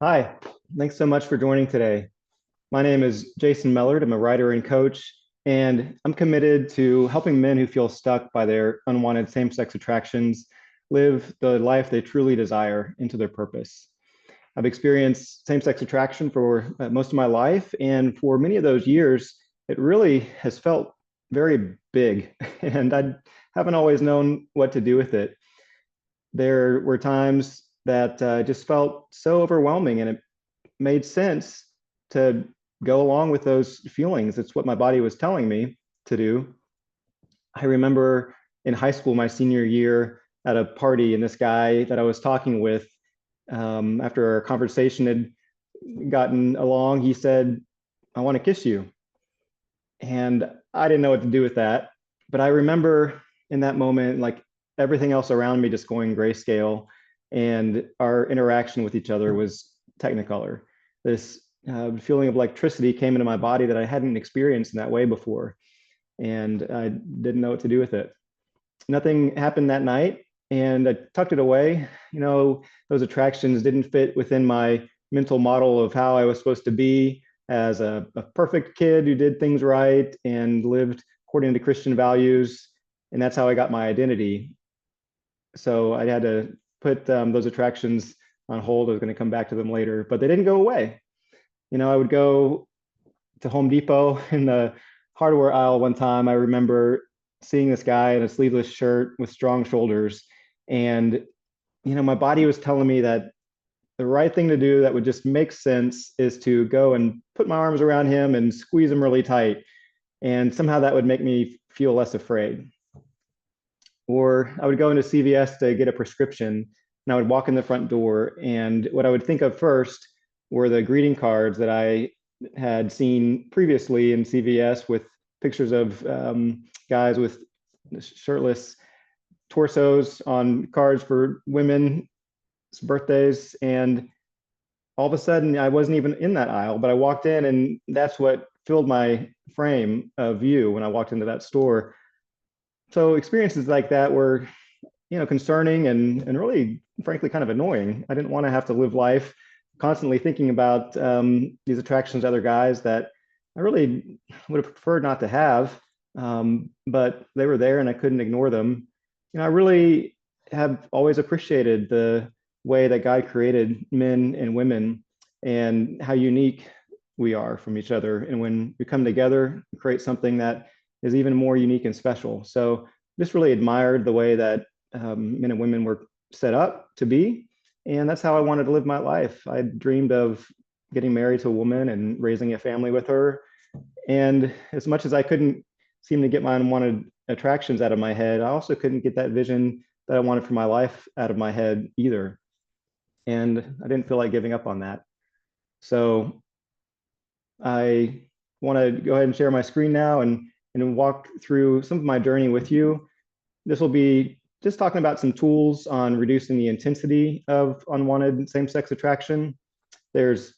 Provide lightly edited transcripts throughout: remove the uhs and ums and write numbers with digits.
Hi, thanks so much for joining today. My name is Jason Mellard. I'm a writer and coach, and I'm committed to helping men who feel stuck by their unwanted same-sex attractions live the life they truly desire into their purpose. I've experienced same-sex attraction for most of my life, and for many of those years, it really has felt very big, and I haven't always known what to do with it. There were times that just felt so overwhelming, and it made sense to go along with those feelings. It's what my body was telling me to do. I remember in high school, my senior year, at a party, and this guy that I was talking with, after our conversation had gotten along, he said, "I want to kiss you." And I didn't know what to do with that. But I remember in that moment, like everything else around me just going grayscale, and our interaction with each other was Technicolor. This feeling of electricity came into my body that I hadn't experienced in that way before, and I didn't know what to do with it. Nothing happened that night, and I tucked it away. Those attractions didn't fit within my mental model of how I was supposed to be as a perfect kid who did things right and lived according to Christian values. And that's how I got my identity. So I had to put those attractions on hold. I was going to come back to them later, but they didn't go away. I would go to Home Depot in the hardware aisle one time. I remember seeing this guy in a sleeveless shirt with strong shoulders. And, my body was telling me that the right thing to do that would just make sense is to go and put my arms around him and squeeze him really tight. And somehow that would make me feel less afraid. Or I would go into CVS to get a prescription, and I would walk in the front door. And what I would think of first were the greeting cards that I had seen previously in CVS with pictures of guys with shirtless torsos on cards for women's birthdays. And all of a sudden, I wasn't even in that aisle, but I walked in, and that's what filled my frame of view when I walked into that store. So experiences like that were, concerning and really, frankly, kind of annoying. I didn't want to have to live life constantly thinking about these attractions to other guys that I really would have preferred not to have, but they were there and I couldn't ignore them. I really have always appreciated the way that God created men and women and how unique we are from each other. And when we come together, we create something that is even more unique and special. So just really admired the way that men and women were set up to be. And that's how I wanted to live my life. I dreamed of getting married to a woman and raising a family with her. And as much as I couldn't seem to get my unwanted attractions out of my head, I also couldn't get that vision that I wanted for my life out of my head either. And I didn't feel like giving up on that. So I want to go ahead and share my screen now and walk through some of my journey with you. This will be just talking about some tools on reducing the intensity of unwanted same-sex attraction. There's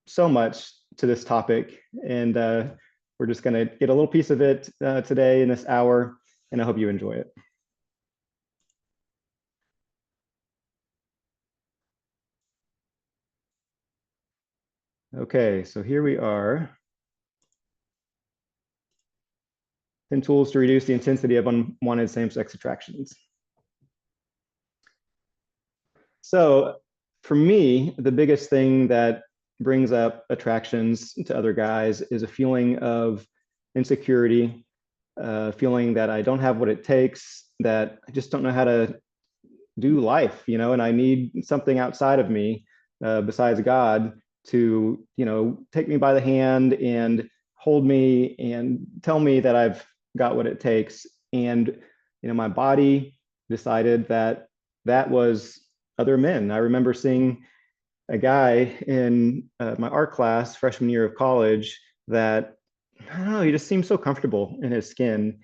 so much to this topic, and we're just going to get a little piece of it today in this hour, and I hope you enjoy it. Okay, so here we are. 10 tools to reduce the intensity of unwanted same-sex attractions. So for me, the biggest thing that brings up attractions to other guys is a feeling of insecurity, feeling that I don't have what it takes, that I just don't know how to do life, and I need something outside of me, besides God, to, take me by the hand and hold me and tell me that I've got what it takes. And, my body decided that that was other men. I remember seeing a guy in my art class freshman year of college that, I don't know, he just seemed so comfortable in his skin.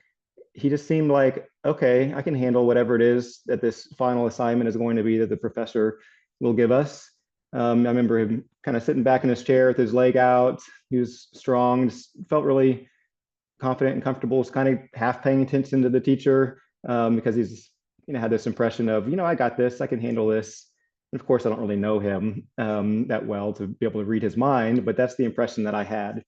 He just seemed like, okay, I can handle whatever it is that this final assignment is going to be that the professor will give us. I remember him kind of sitting back in his chair with his leg out. He was strong, just felt really confident and comfortable. Was kind of half paying attention to the teacher, because he's, had this impression of, I got this, I can handle this. And of course, I don't really know him that well to be able to read his mind, but that's the impression that I had.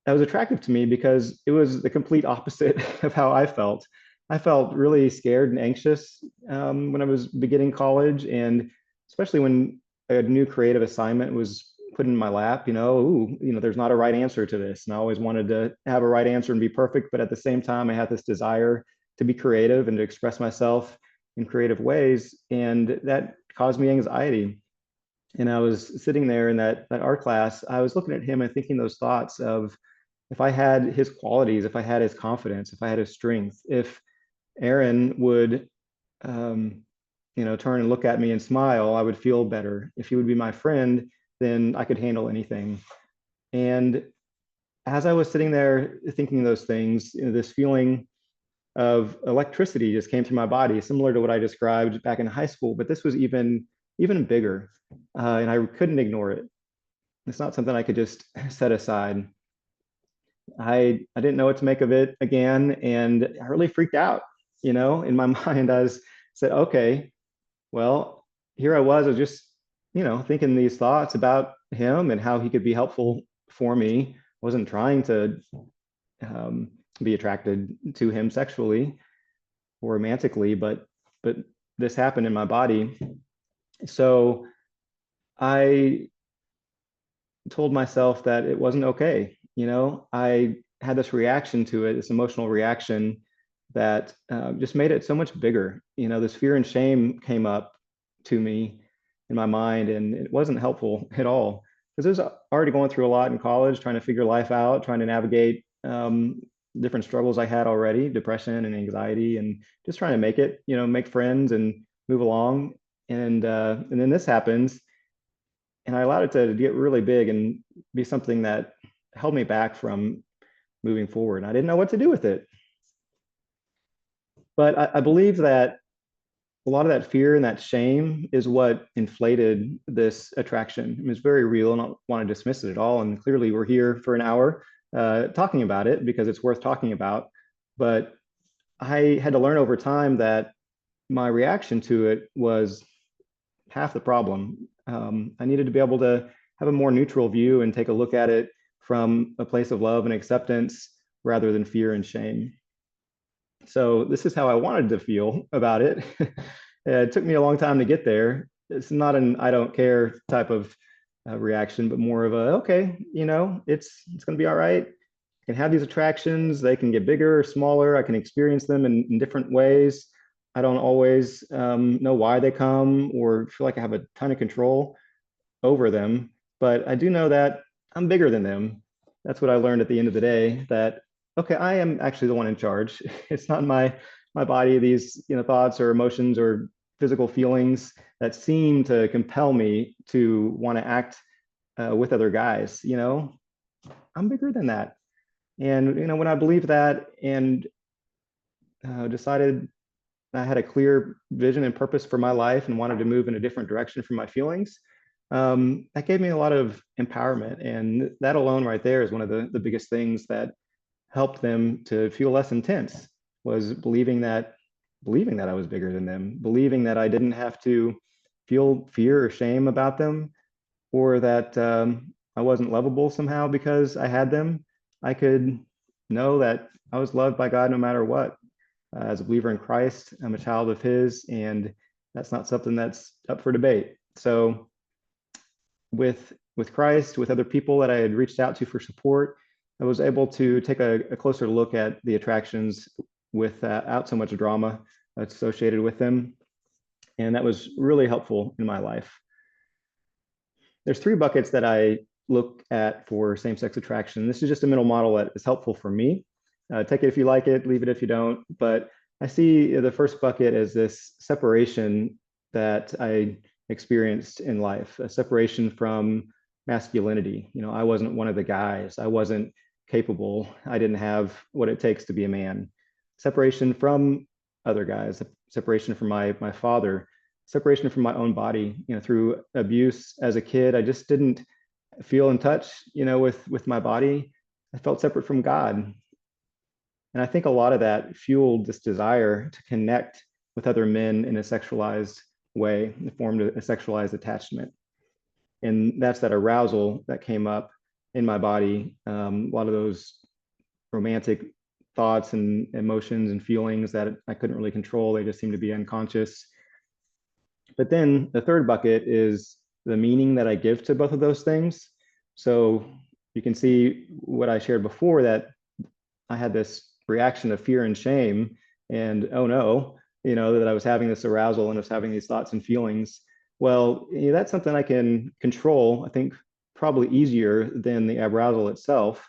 That was attractive to me because it was the complete opposite of how I felt. I felt really scared and anxious when I was beginning college, and especially when a new creative assignment was put in my lap. There's not a right answer to this, and I always wanted to have a right answer and be perfect. But at the same time, I had this desire to be creative and to express myself in creative ways, and that caused me anxiety. And I was sitting there in that art class. I was looking at him and thinking those thoughts of, if I had his qualities, if I had his confidence, if I had his strength, if Aaron would, um, turn and look at me and smile, I would feel better. If he would be my friend, then I could handle anything. And as I was sitting there thinking those things, this feeling of electricity just came through my body, similar to what I described back in high school, but this was even bigger, and I couldn't ignore it. It's not something I could just set aside. I didn't know what to make of it again, and I really freaked out. In my mind, said, okay, well, here I was just, thinking these thoughts about him and how he could be helpful for me. I wasn't trying to um, be attracted to him sexually or romantically, but this happened in my body. So I told myself that it wasn't okay. I had this reaction to it, this emotional reaction that just made it so much bigger. This fear and shame came up to me in my mind, and it wasn't helpful at all because I was already going through a lot in college, trying to figure life out, trying to navigate different struggles I had already, depression and anxiety, and just trying to make it, make friends and move along. And then this happens, and I allowed it to get really big and be something that held me back from moving forward. I didn't know what to do with it. But I believe that a lot of that fear and that shame is what inflated this attraction. I mean, it's very real, and I don't want to dismiss it at all. And clearly, we're here for an hour talking about it because it's worth talking about. But I had to learn over time that my reaction to it was half the problem. I needed to be able to have a more neutral view and take a look at it from a place of love and acceptance rather than fear and shame. So this is how I wanted to feel about it. It took me a long time to get there. It's not an I don't care type of reaction, but more of a okay, it's going to be all right. I can have these attractions. They can get bigger or smaller. I can experience them in different ways. I don't always know why they come or feel like I have a ton of control over them, but I do know that I'm bigger than them. That's what I learned at the end of the day, that okay, I am actually the one in charge. It's not my body, these thoughts or emotions or physical feelings that seem to compel me to want to act with other guys. I'm bigger than that. And when I believed that and decided I had a clear vision and purpose for my life and wanted to move in a different direction from my feelings, that gave me a lot of empowerment. And that alone right there is one of the biggest things that helped them to feel less intense, was believing that I was bigger than them, believing that I didn't have to feel fear or shame about them, or that I wasn't lovable somehow because I had them. I could know that I was loved by God no matter what. As a believer in Christ, I'm a child of His, and that's not something that's up for debate. So, with Christ, with other people that I had reached out to for support, I was able to take a closer look at the attractions without so much drama that's associated with them, and that was really helpful in my life. There's three buckets that I look at for same-sex attraction. This is just a mental model that is helpful for me. Take it if you like it, leave it if you don't. But I see the first bucket as this separation that I experienced in life, a separation from masculinity. I wasn't one of the guys. I wasn't capable. I didn't have what it takes to be a man. Separation from other guys, separation from my father, separation from my own body. Through abuse as a kid, I just didn't feel in touch, with my body. I felt separate from God. And I think a lot of that fueled this desire to connect with other men in a sexualized way. It formed a sexualized attachment. And that's that arousal that came up in my body. A lot of those romantic thoughts and emotions and feelings that I couldn't really control, they just seemed to be unconscious. But then the third bucket is the meaning that I give to both of those things. So you can see what I shared before, that I had this reaction of fear and shame and, oh no, that I was having this arousal and I was having these thoughts and feelings. Well, that's something I can control, I think probably easier than the arousal itself.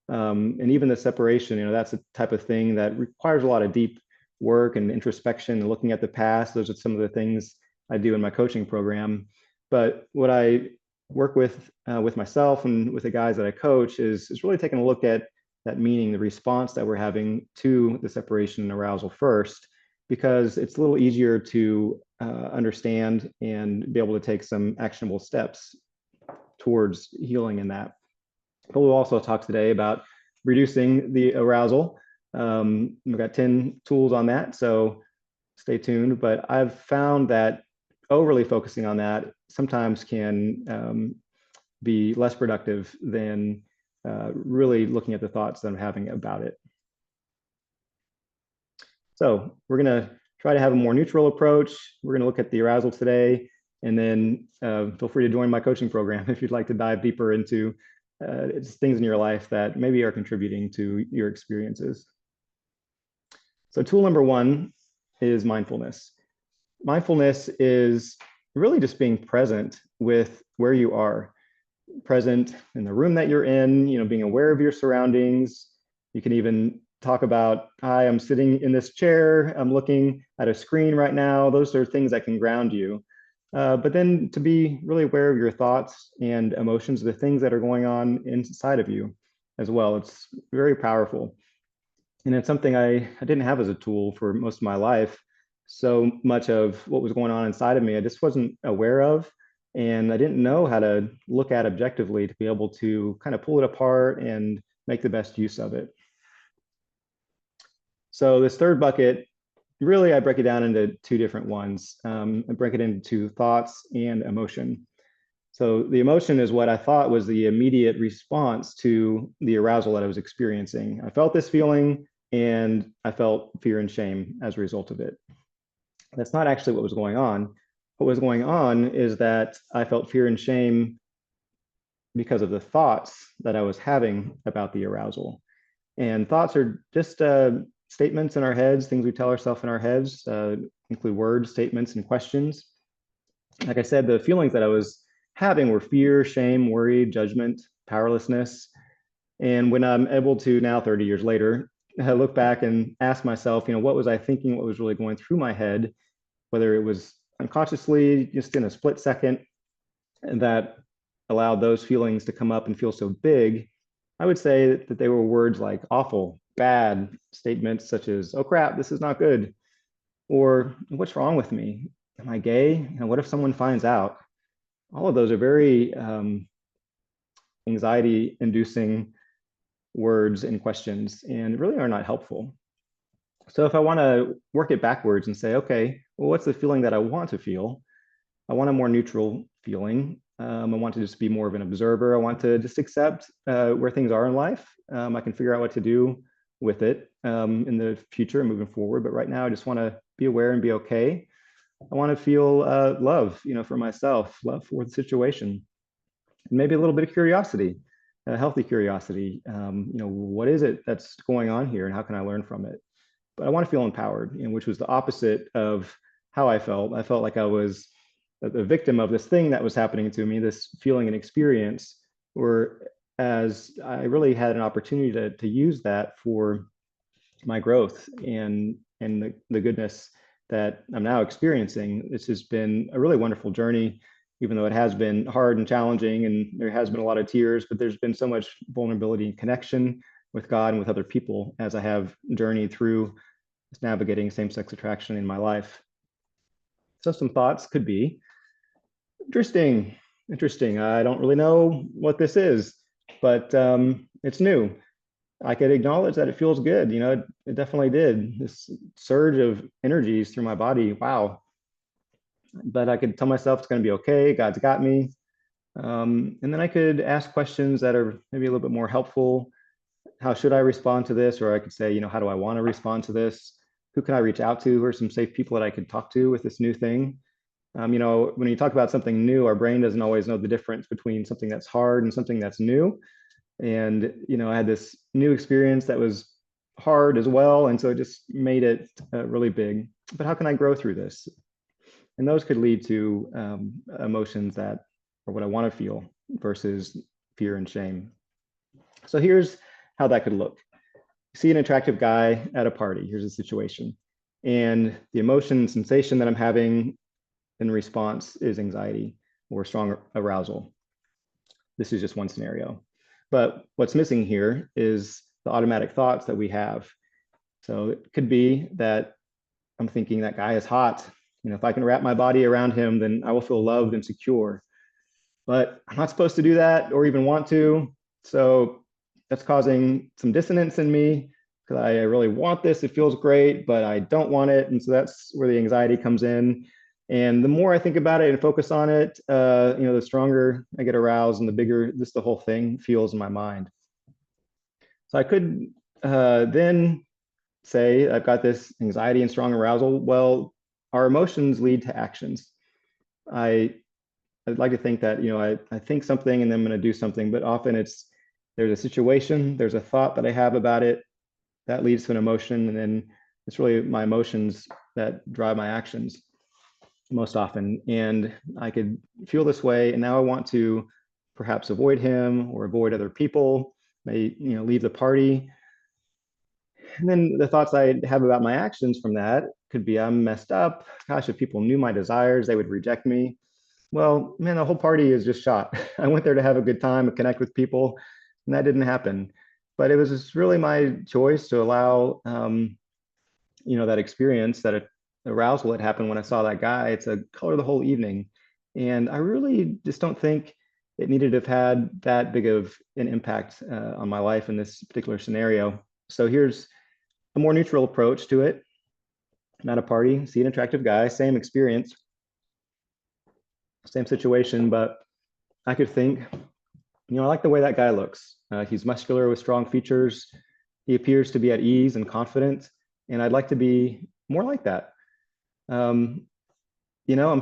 And even the separation, that's a type of thing that requires a lot of deep work and introspection and looking at the past. Those are some of the things I do in my coaching program. But what I work with myself and with the guys that I coach is really taking a look at that meaning, the response that we're having to the separation and arousal first, because it's a little easier to understand and be able to take some actionable steps towards healing in that. But we'll also talk today about reducing the arousal. We've got 10 tools on that, so stay tuned. But I've found that overly focusing on that sometimes can be less productive than really looking at the thoughts that I'm having about it. So we're going to try to have a more neutral approach. We're going to look at the arousal today, and then feel free to join my coaching program if you'd like to dive deeper into things in your life that maybe are contributing to your experiences. So tool number one is mindfulness. Mindfulness is really just being present with where you are, present in the room that you're in, being aware of your surroundings. You can even talk about, hi, I'm sitting in this chair, I'm looking at a screen right now. Those are things that can ground you. But then to be really aware of your thoughts and emotions, the things that are going on inside of you as well. It's very powerful. And it's something I didn't have as a tool for most of my life. So much of what was going on inside of me, I just wasn't aware of. And I didn't know how to look at objectively to be able to kind of pull it apart and make the best use of it. So this third bucket, really, I break it down into two different ones. I break it into thoughts and emotion. So the emotion is what I thought was the immediate response to the arousal that I was experiencing. I felt this feeling and I felt fear and shame as a result of it. That's not actually what was going on. What was going on is that I felt fear and shame because of the thoughts that I was having about the arousal. And thoughts are just statements in our heads, things we tell ourselves in our heads, include words, statements, and questions. Like I said, the feelings that I was having were fear, shame, worry, judgment, powerlessness. And when I'm able to now, 30 years later, I look back and ask myself, what was I thinking? What was really going through my head? Whether it was unconsciously, just in a split second, and that allowed those feelings to come up and feel so big, I would say that they were words like awful, bad, statements such as, oh crap, this is not good. Or what's wrong with me? Am I gay? What if someone finds out? All of those are very anxiety inducing words and questions and really are not helpful. So if I want to work it backwards and say, okay, well, what's the feeling that I want to feel? I want a more neutral feeling. I want to just be more of an observer. I want to just accept where things are in life. I can figure out what to do with it in the future and moving forward. But right now, I just want to be aware and be okay. I want to feel love, for myself, love for the situation, and maybe a little bit of curiosity, a healthy curiosity. What is it that's going on here, and how can I learn from it? But I want to feel empowered, which was the opposite of how I felt. I felt like I was a victim of this thing that was happening to me, this feeling and experience, whereas I really had an opportunity to use that for my growth and the goodness that I'm now experiencing. This has been a really wonderful journey, even though it has been hard and challenging, and there has been a lot of tears, but there's been so much vulnerability and connection with God and with other people as I have journeyed through navigating same-sex attraction in my life. So some thoughts could be, interesting. I don't really know what this is, but it's new. I could acknowledge that it feels good. It definitely did. This surge of energies through my body. Wow. but I could tell myself it's going to be okay. God's got me. And then I could ask questions that are maybe a little bit more helpful. How should I respond to this? Or I could say, how do I want to respond to this? Who can I reach out to? Who are some safe people that I could talk to with this new thing? When you talk about something new, our brain doesn't always know the difference between something that's hard and something that's new. And, I had this new experience that was hard as well. And so it just made it really big. But how can I grow through this? And those could lead to emotions that are what I want to feel versus fear and shame. So here's how that could look. See an attractive guy at a party. Here's a situation. And the emotion sensation that I'm having in response is anxiety or strong arousal. This is just one scenario. But what's missing here is the automatic thoughts that we have. So it could be that I'm thinking that guy is hot. If I can wrap my body around him, then I will feel loved and secure. But I'm not supposed to do that or even want to. So that's causing some dissonance in me because I really want this. It feels great, but I don't want it. And so that's where the anxiety comes in. And the more I think about it and focus on it, the stronger I get aroused and the bigger the whole thing feels in my mind. So I could then say I've got this anxiety and strong arousal. Well, our emotions lead to actions. I'd like to think that, I think something and then I'm going to do something, but often there's a situation, there's a thought that I have about it that leads to an emotion. And then it's really my emotions that drive my actions most often. And I could feel this way. And now I want to perhaps avoid him or avoid other people, may, leave the party. And then the thoughts I have about my actions from that could be I'm messed up. Gosh, if people knew my desires, they would reject me. Well, man, the whole party is just shot. I went there to have a good time and connect with people, and that didn't happen. But it was just really my choice to allow, that experience, that arousal that happened when I saw that guy. It's a color the whole evening. And I really just don't think it needed to have had that big of an impact on my life in this particular scenario. So here's a more neutral approach to it. I'm at a party, see an attractive guy, same experience, same situation, but I could think, I like the way that guy looks. He's muscular with strong features. He appears to be at ease and confident, and I'd like to be more like that. I'm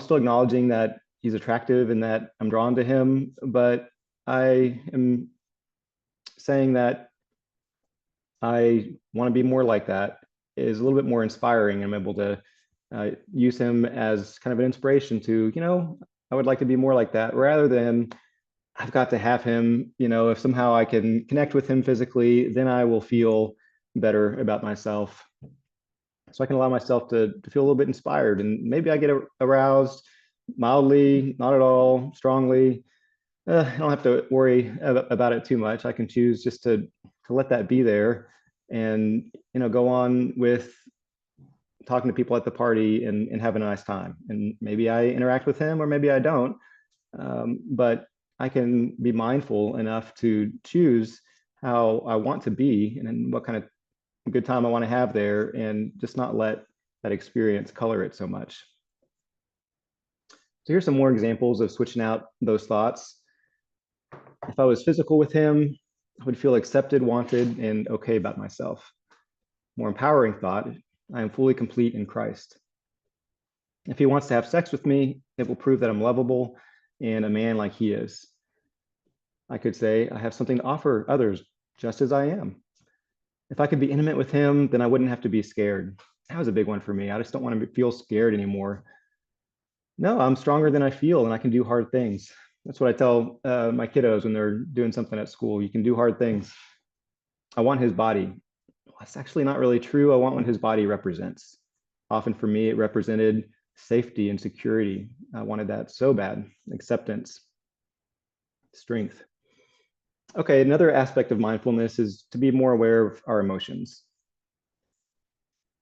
still acknowledging that he's attractive and that I'm drawn to him, but I am saying that I want to be more like that is a little bit more inspiring. I'm able to use him as kind of an inspiration to, I would like to be more like that rather than I've got to have him, if somehow I can connect with him physically, then I will feel better about myself. So I can allow myself to feel a little bit inspired, and maybe I get aroused mildly, not at all, strongly. I don't have to worry about it too much. I can choose just to let that be there and, go on with talking to people at the party and having a nice time. And maybe I interact with him or maybe I don't. But I can be mindful enough to choose how I want to be and what kind of good time I want to have there and just not let that experience color it so much. So here's some more examples of switching out those thoughts. If I was physical with him, I would feel accepted, wanted, and okay about myself. More empowering thought, I am fully complete in Christ. If he wants to have sex with me, it will prove that I'm lovable and a man like he is. I could say I have something to offer others just as I am. If I could be intimate with him, then I wouldn't have to be scared. That was a big one for me. I just don't want to feel scared anymore. No, I'm stronger than I feel and I can do hard things. That's what I tell my kiddos when they're doing something at school. You can do hard things. I want his body. Well, that's actually not really true. I want what his body represents. Often for me, it represented safety and security. I wanted that so bad. Acceptance, strength. Okay, another aspect of mindfulness is to be more aware of our emotions.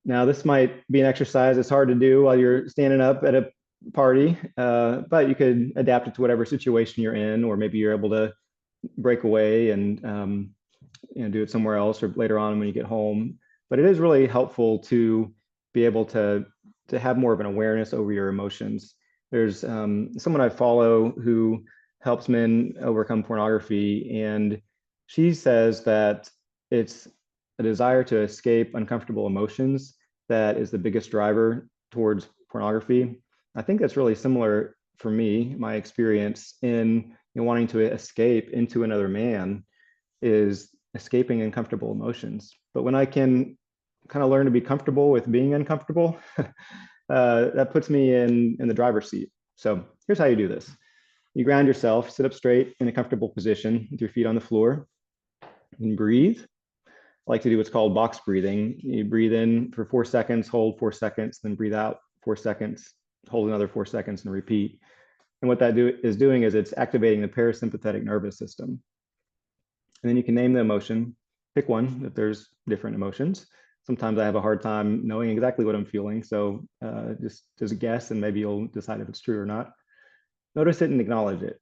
Now, this might be an exercise that's hard to do while you're standing up at a party, but you could adapt it to whatever situation you're in, or maybe you're able to break away and do it somewhere else or later on when you get home. But it is really helpful to be able to have more of an awareness over your emotions. There's someone I follow who helps men overcome pornography, and she says that it's a desire to escape uncomfortable emotions that is the biggest driver towards pornography. I think that's really similar for me. My experience in wanting to escape into another man is escaping uncomfortable emotions. But when I can kind of learn to be comfortable with being uncomfortable, that puts me in the driver's seat. So here's how you do this. You ground yourself, sit up straight in a comfortable position with your feet on the floor, and breathe. I like to do what's called box breathing. You breathe in for 4 seconds, hold 4 seconds, then breathe out 4 seconds, hold another 4 seconds, and repeat. And what that is doing is it's activating the parasympathetic nervous system. And then you can name the emotion, pick one if there's different emotions. Sometimes I have a hard time knowing exactly what I'm feeling. So just guess, and maybe you'll decide if it's true or not. Notice it and acknowledge it.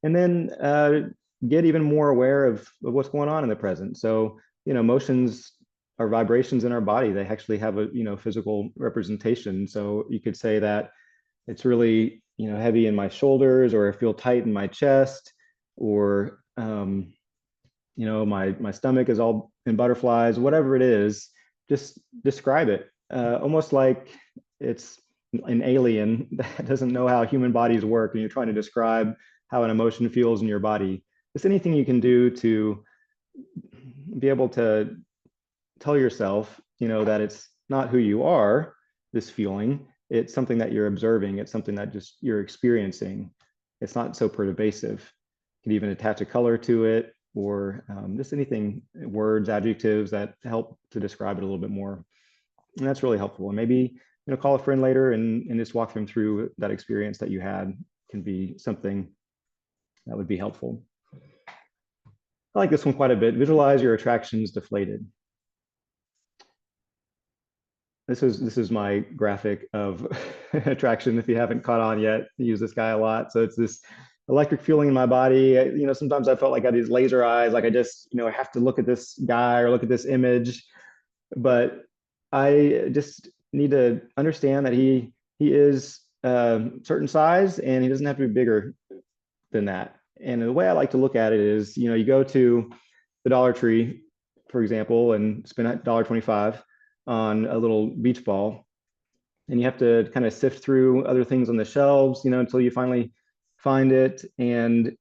And then get even more aware of what's going on in the present. So, emotions are vibrations in our body. They actually have a, physical representation. So you could say that it's really, heavy in my shoulders, or I feel tight in my chest, or my stomach is all in butterflies, whatever it is, just describe it. Almost like it's an alien that doesn't know how human bodies work, and you're trying to describe how an emotion feels in your body. Just anything you can do to be able to tell yourself, that it's not who you are, this feeling. It's something that you're observing. It's something that just you're experiencing. It's not so pervasive. You can even attach a color to it, or just anything, words, adjectives that help to describe it a little bit more. And that's really helpful. And maybe, call a friend later and just walk them through that experience that you had. Can be something that would be helpful. I like this one quite a bit. Visualize your attractions deflated. This is my graphic of attraction. If you haven't caught on yet, I use this guy a lot. So it's this electric feeling in my body. Sometimes I felt like I had these laser eyes, like I just, I have to look at this guy or look at this image. But I just need to understand that he is a certain size, and he doesn't have to be bigger than that. And the way I like to look at it is, you go to the Dollar Tree, for example, and spend $1.25 on a little beach ball, and you have to kind of sift through other things on the shelves, until you finally find it, and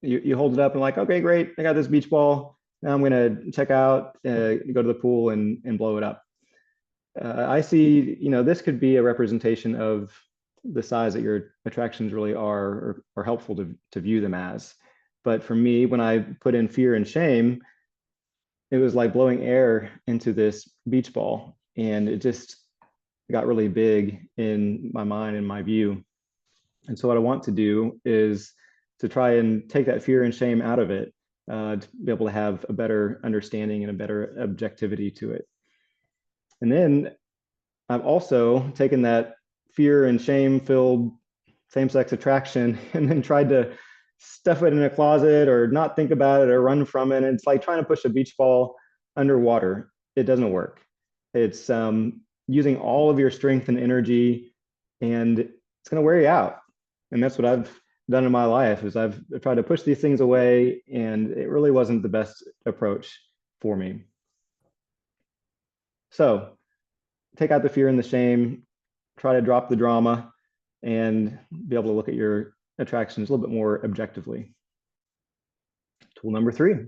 you hold it up and like, okay, great, I got this beach ball. Now I'm going to check out, go to the pool and blow it up. I see, this could be a representation of the size that your attractions really are helpful to view them as. But for me, when I put in fear and shame, it was like blowing air into this beach ball, and it just got really big in my mind and my view. And so what I want to do is to try and take that fear and shame out of it, to be able to have a better understanding and a better objectivity to it. And then I've also taken that fear and shame filled same-sex attraction and then tried to stuff it in a closet or not think about it or run from it. And it's like trying to push a beach ball underwater. It doesn't work. It's using all of your strength and energy, and it's going to wear you out. And that's what I've done in my life, is I've tried to push these things away, and it really wasn't the best approach for me. So take out the fear and the shame, try to drop the drama, and be able to look at your attractions a little bit more objectively. Tool number 3,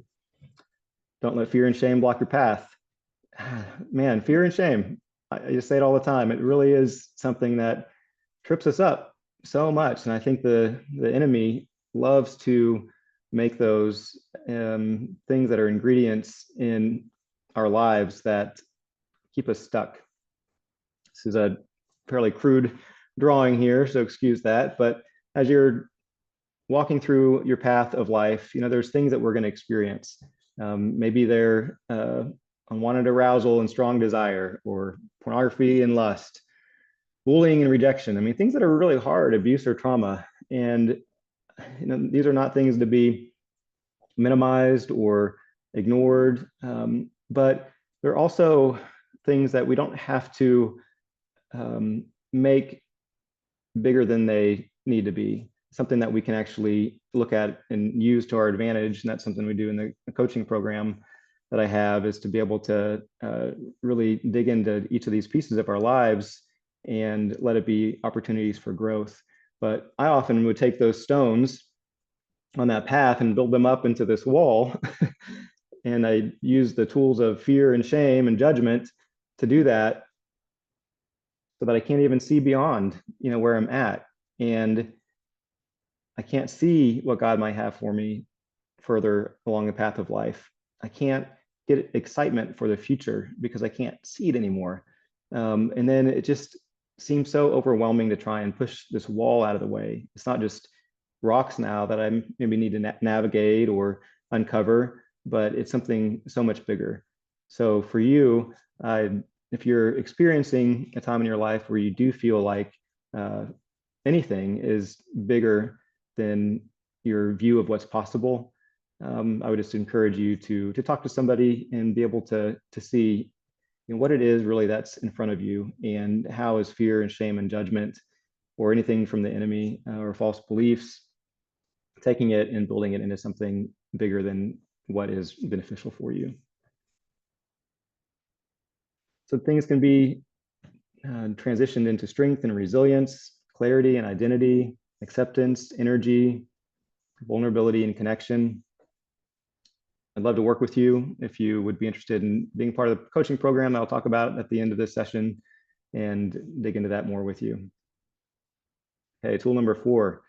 don't let fear and shame block your path. Man, fear and shame, I just say it all the time. It really is something that trips us up so much. And I think the enemy loves to make those things that are ingredients in our lives that keep us stuck. This is a fairly crude drawing here, so excuse that. But as you're walking through your path of life, there's things that we're going to experience. Maybe they're unwanted arousal and strong desire, or pornography and lust, bullying and rejection. I mean, things that are really hard, abuse or trauma. And these are not things to be minimized or ignored, but they're also things that we don't have to make bigger than they need to be, something that we can actually look at and use to our advantage. And that's something we do in the coaching program that I have, is to be able to really dig into each of these pieces of our lives and let it be opportunities for growth. But I often would take those stones on that path and build them up into this wall. And I use the tools of fear and shame and judgment to do that, so that I can't even see beyond, where I'm at. And I can't see what God might have for me further along the path of life. I can't get excitement for the future because I can't see it anymore. And then it just seems so overwhelming to try and push this wall out of the way. It's not just rocks now that I maybe need to navigate or uncover, but it's something so much bigger. So for you, if you're experiencing a time in your life where you do feel like anything is bigger than your view of what's possible, I would just encourage you to talk to somebody and be able to see what it is really that's in front of you, and how is fear and shame and judgment or anything from the enemy or false beliefs taking it and building it into something bigger than what is beneficial for you. So things can be transitioned into strength and resilience, clarity and identity, acceptance, energy, vulnerability and connection. I'd love to work with you if you would be interested in being part of the coaching program that I'll talk about at the end of this session, and dig into that more with you. Okay, tool number 4,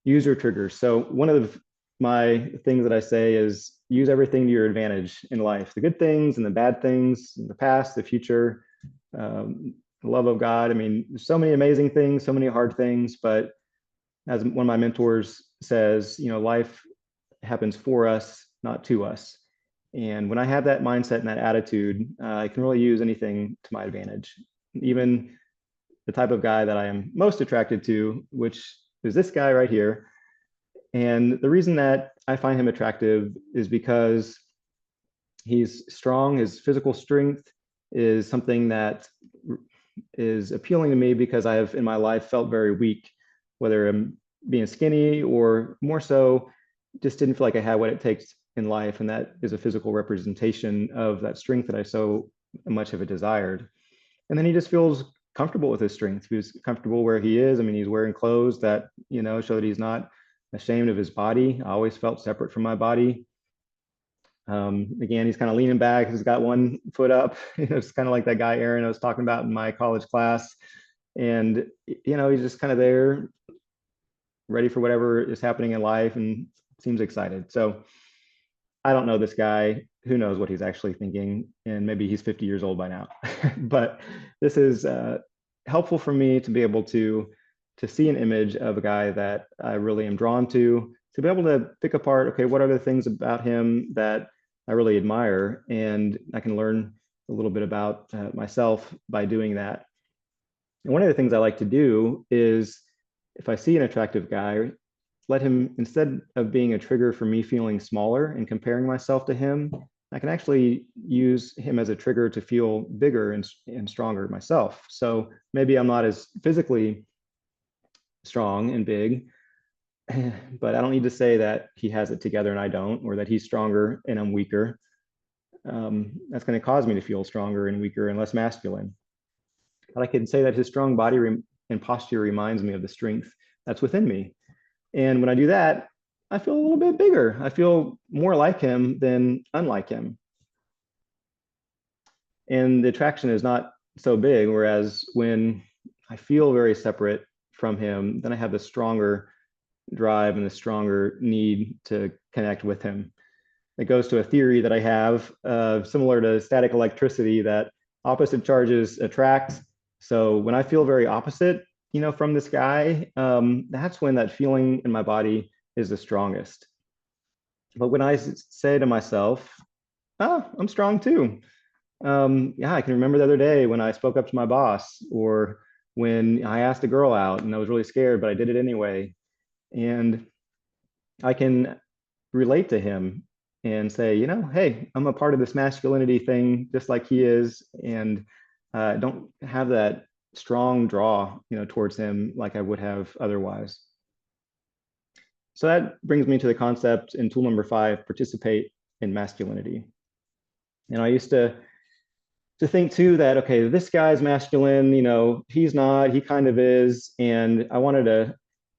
user triggers. So one of my things that I say is use everything to your advantage in life, the good things and the bad things, the past, the future, the love of God. I mean, there's so many amazing things, so many hard things, but as one of my mentors says, life happens for us, not to us. And when I have that mindset and that attitude, I can really use anything to my advantage. Even the type of guy that I am most attracted to, which is this guy right here. And the reason that I find him attractive is because he's strong. His physical strength is something that is appealing to me, because I have in my life felt very weak, whether I'm being skinny or more so just didn't feel like I had what it takes in life. And that is a physical representation of that strength that I so much have desired. And then he just feels comfortable with his strength. He's comfortable where he is. I mean, he's wearing clothes that, show that he's not ashamed of his body. I always felt separate from my body. Again, he's kind of leaning back. He's got one foot up. It's kind of like that guy Aaron I was talking about in my college class. And, he's just kind of there, ready for whatever is happening in life, and seems excited. So I don't know this guy. Who knows what he's actually thinking? And maybe he's 50 years old by now. But this is helpful for me to be able to see an image of a guy that I really am drawn to be able to pick apart, okay, what are the things about him that I really admire? And I can learn a little bit about myself by doing that. And one of the things I like to do is, if I see an attractive guy, let him, instead of being a trigger for me feeling smaller and comparing myself to him, I can actually use him as a trigger to feel bigger and stronger myself. So maybe I'm not as physically strong and big, but I don't need to say that he has it together and I don't, or that he's stronger and I'm weaker. That's going to cause me to feel stronger and weaker and less masculine. But I can say that his strong body and posture reminds me of the strength that's within me. And when I do that, I feel a little bit bigger. I feel more like him than unlike him. And the attraction is not so big. Whereas when I feel very separate from him, then I have the stronger drive and the stronger need to connect with him. It goes to a theory that I have, similar to static electricity, that opposite charges attract. So when I feel very opposite, from this guy, that's when that feeling in my body is the strongest. But when I say to myself, oh, I'm strong too. Yeah, I can remember the other day when I spoke up to my boss, or when I asked a girl out and I was really scared, but I did it anyway. And I can relate to him and say, hey, I'm a part of this masculinity thing just like he is, and don't have that strong draw, towards him like I would have otherwise. So that brings me to the concept in tool number 5, participate in masculinity. And I used to think too that, okay, this guy's masculine, he's not, he kind of is. And I wanted to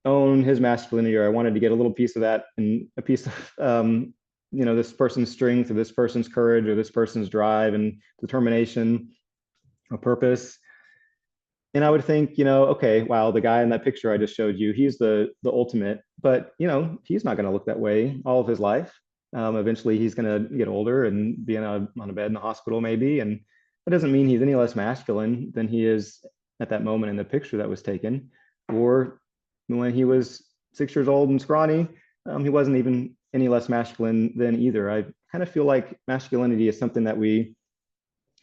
own his masculinity, or I wanted to get a little piece of that, and a piece of, this person's strength, or this person's courage, or this person's drive and determination, or purpose. And I would think, okay, wow, the guy in that picture I just showed you, he's the ultimate, but he's not going to look that way all of his life. Eventually, he's going to get older and be on a bed in the hospital, maybe, and that doesn't mean he's any less masculine than he is at that moment in the picture that was taken, or when he was 6 years old and scrawny, he wasn't even any less masculine than either. I kind of feel like masculinity is something that we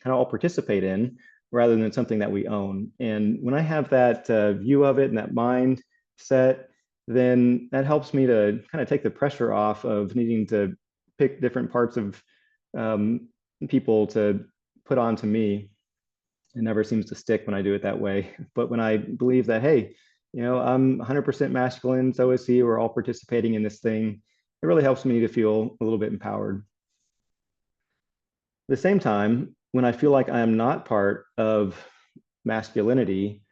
kind of all participate in, rather than something that we own. And when I have that view of it and that mind set, then that helps me to kind of take the pressure off of needing to pick different parts of people to put onto me. It never seems to stick when I do it that way. But when I believe that, hey, I'm 100% masculine, so is he, we're all participating in this thing, it really helps me to feel a little bit empowered. At the same time, when I feel like I am not part of masculinity,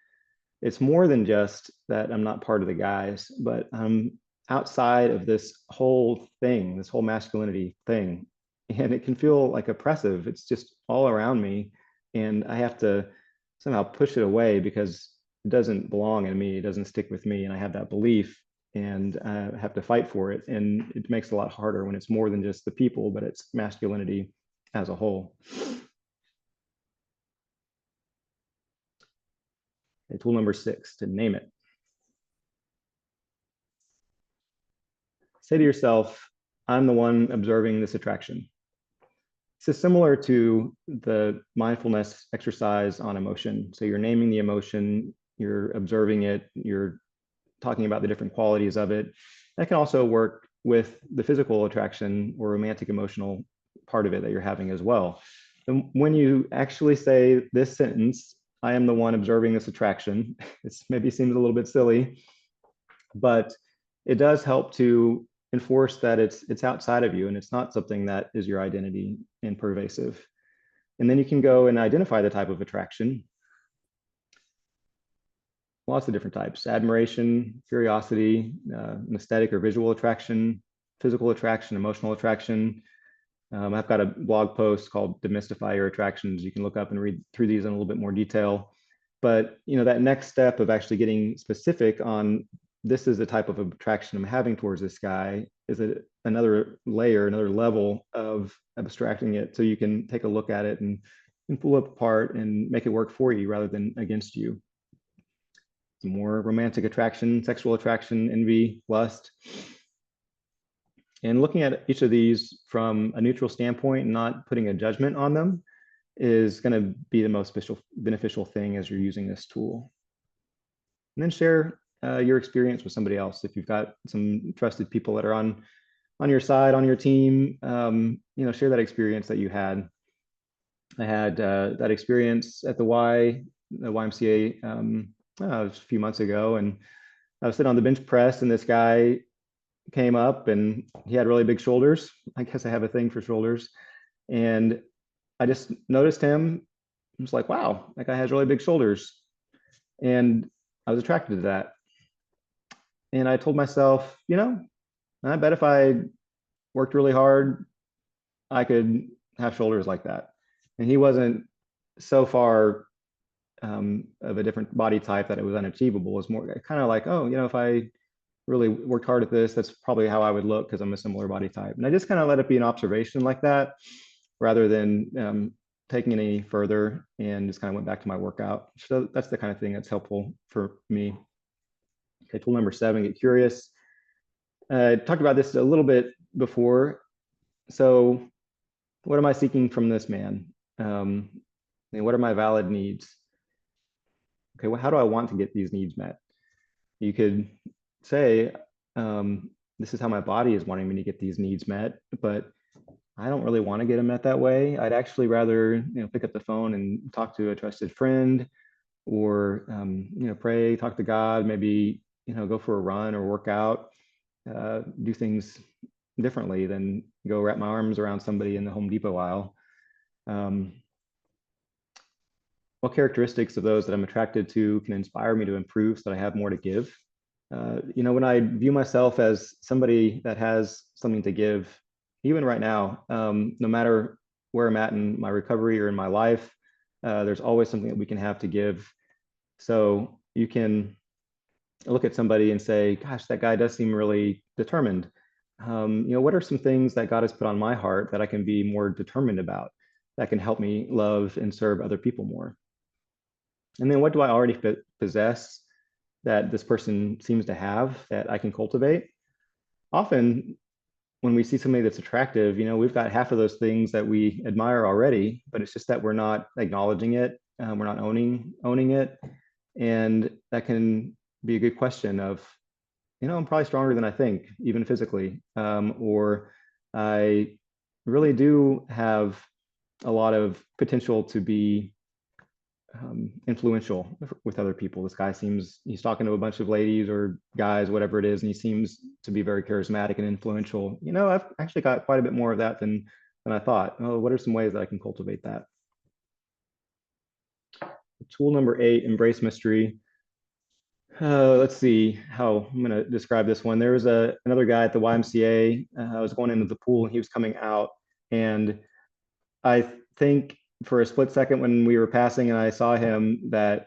it's more than just that I'm not part of the guys, but I'm outside of this whole thing, this whole masculinity thing. And it can feel like oppressive. It's just all around me. And I have to somehow push it away because it doesn't belong in me. It doesn't stick with me. And I have that belief, and I have to fight for it. And it makes it a lot harder when it's more than just the people, but it's masculinity as a whole. Okay, tool number 6, to name it. Say to yourself, I'm the one observing this attraction. This is similar to the mindfulness exercise on emotion. So you're naming the emotion, you're observing it, you're talking about the different qualities of it. That can also work with the physical attraction or romantic emotional part of it that you're having as well. And when you actually say this sentence, I am the one observing this attraction, it maybe seems a little bit silly, but it does help to enforce that it's outside of you and it's not something that is your identity and pervasive. And then you can go and identify the type of attraction. Lots of different types: admiration, curiosity, an aesthetic or visual attraction, physical attraction, emotional attraction. I've got a blog post called Demystify Your Attractions. You can look up and read through these in a little bit more detail. But that next step of actually getting specific on, this is the type of attraction I'm having towards this guy, is another layer, another level of abstracting it, so you can take a look at it and pull it apart and make it work for you rather than against you. Some more romantic attraction, sexual attraction, envy, lust. And looking at each of these from a neutral standpoint and not putting a judgment on them is going to be the most beneficial thing as you're using this tool. And then share your experience with somebody else. If you've got some trusted people that are on your side, on your team, share that experience that you had. I had that experience at the YMCA a few months ago, and I was sitting on the bench press, and this guy came up, and he had really big shoulders. I guess I have a thing for shoulders, and I just noticed him. I was like, wow, that guy has really big shoulders, and I was attracted to that. And I told myself, I bet if I worked really hard, I could have shoulders like that. And he wasn't so far of a different body type that it was unachievable. It was more kind of like, oh, if I really worked hard at this, that's probably how I would look because I'm a similar body type. And I just kind of let it be an observation like that, rather than taking it any further, and just kind of went back to my workout. So that's the kind of thing that's helpful for me. Okay, tool number 7, get curious. I talked about this a little bit before. So what am I seeking from this man? And what are my valid needs? Okay, well, how do I want to get these needs met? You could say, this is how my body is wanting me to get these needs met, but I don't really want to get them met that way. I'd actually rather, pick up the phone and talk to a trusted friend, or pray, talk to God, maybe go for a run or work out, do things differently than go wrap my arms around somebody in the Home Depot aisle. What characteristics of those that I'm attracted to can inspire me to improve so that I have more to give? When I view myself as somebody that has something to give, even right now, no matter where I'm at in my recovery or in my life, there's always something that we can have to give. So you can look at somebody and say, gosh, that guy does seem really determined. What are some things that God has put on my heart that I can be more determined about that can help me love and serve other people more? And then what do I already possess that this person seems to have that I can cultivate? Often when we see somebody that's attractive, we've got half of those things that we admire already, but it's just that we're not acknowledging it. We're not owning it. And that can be a good question of, I'm probably stronger than I think, even physically, or I really do have a lot of potential to be influential with other people. This guy he's talking to a bunch of ladies or guys, whatever it is, and he seems to be very charismatic and influential. I've actually got quite a bit more of that than I thought. Oh, what are some ways that I can cultivate that? Tool number 8, embrace mystery. Let's see how I'm going to describe this one. There was another guy at the YMCA. I was going into the pool and he was coming out. And I think for a split second when we were passing and I saw him that